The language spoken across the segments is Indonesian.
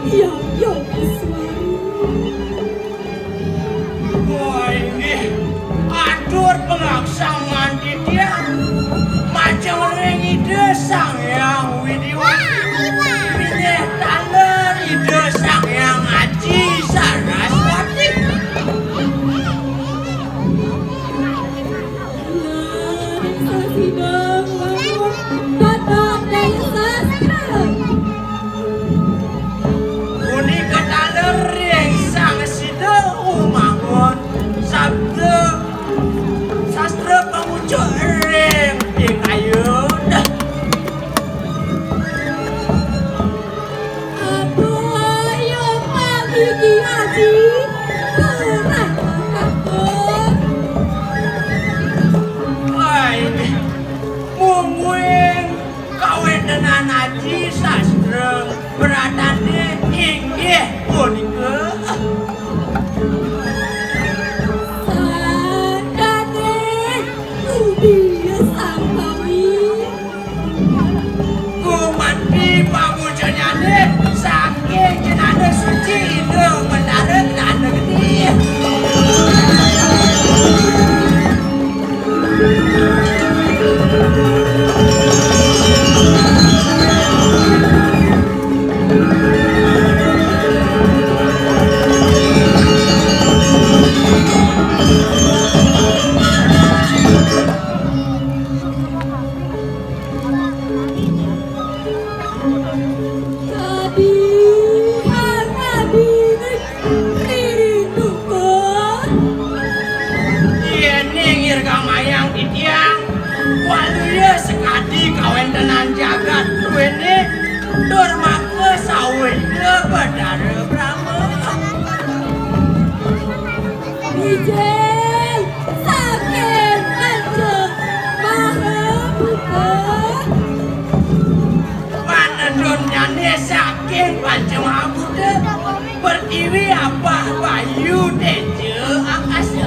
Iya, iya, Iswari. Wah ini, adur pengaksang mandi dia, macam orang ide sang yang widiwati, pilih taler ide sang yang Haji Saraswati. Sasidang bangun batak daya sastra. Uni ketaler yang sang sida umangun sabda sastra pengucuk ring ing ayun. Aku ayo pagi Ki Haji. Kurang kakak. Wah ini mungguing kawenenan Haji Sastra beradane inggih punika. Sadane udia sangkawi. Gumanti pamujanyane saking jenane suci ide mendarat tanda gede. Tadi harabine rinduku. Yene ngir kamayang titiang waluya sekadi kawentenan jagat duwene durmake sawine Badara Brahma. Ijel saking aja maha buka. Panendonyane saking Pancamabuddha pertiwi apa bayu teje akasa.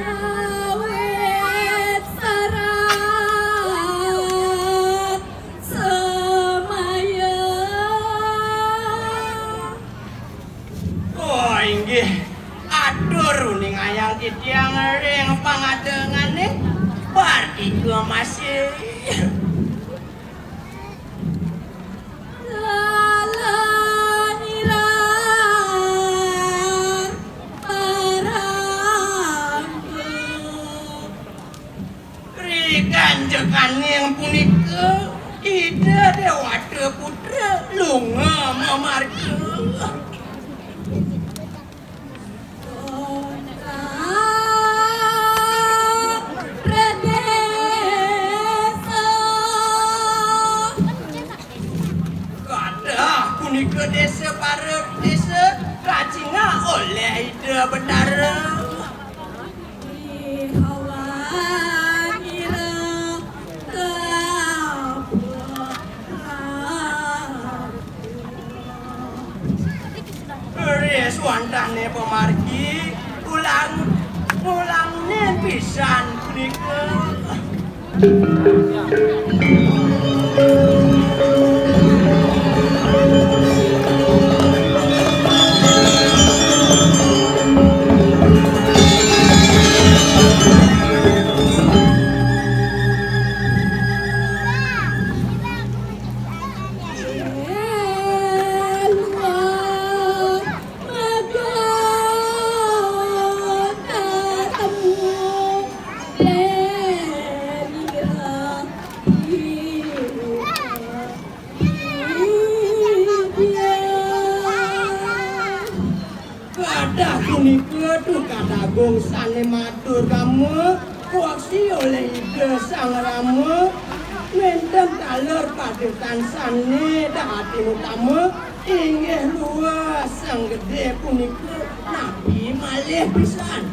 Kawet sarat semaya. Oh inggih adur ning ayang titiang ring pangadengane bar iku masih wade putra lunga mamarga. Kadah punika desa para desa racinga oleh ide betara. Res wantane pemargi ulang pisan punika. Kadah punika tukada gongsane matur kamu kuaksi oleh ide sang rama mendem talur padukan sane dahati utama inggih luas sang gede punika nabi malih pisan.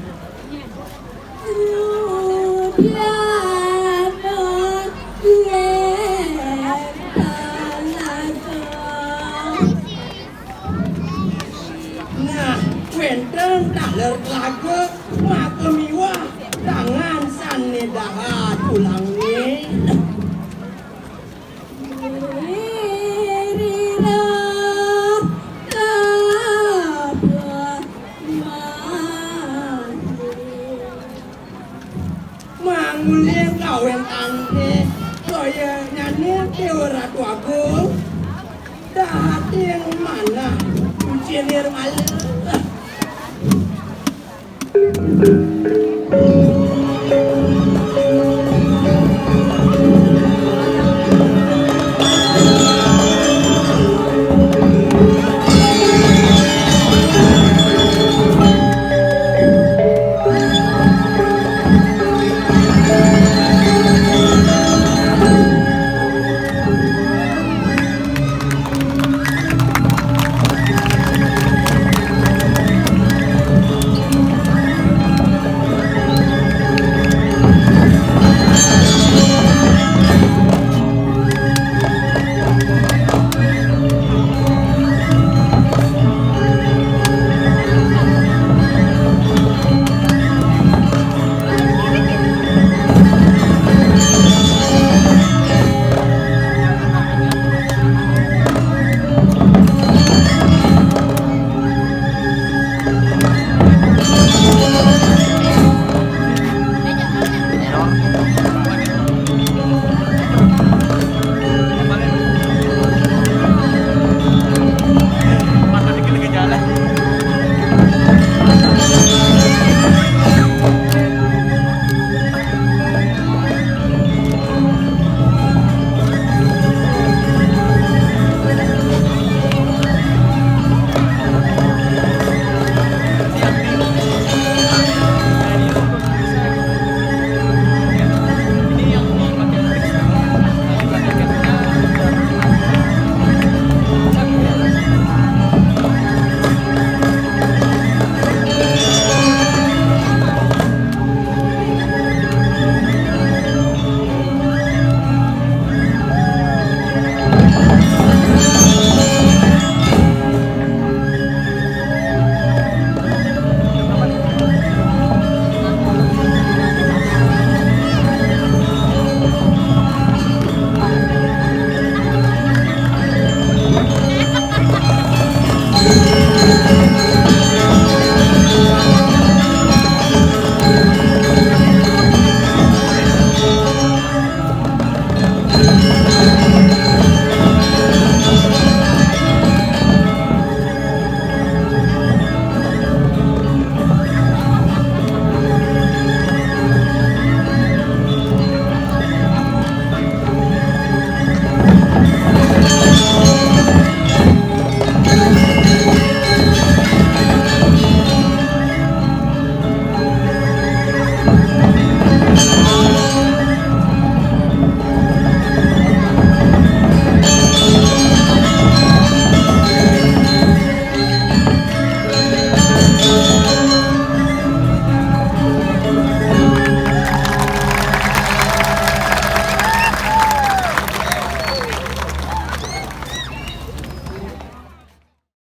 Nah, wenten talur lagu maka miwa tangan sane dahat ulangi. Mangulir kawen tante kaya nyanyi teora tuagung dahat yang mana ujilir malu.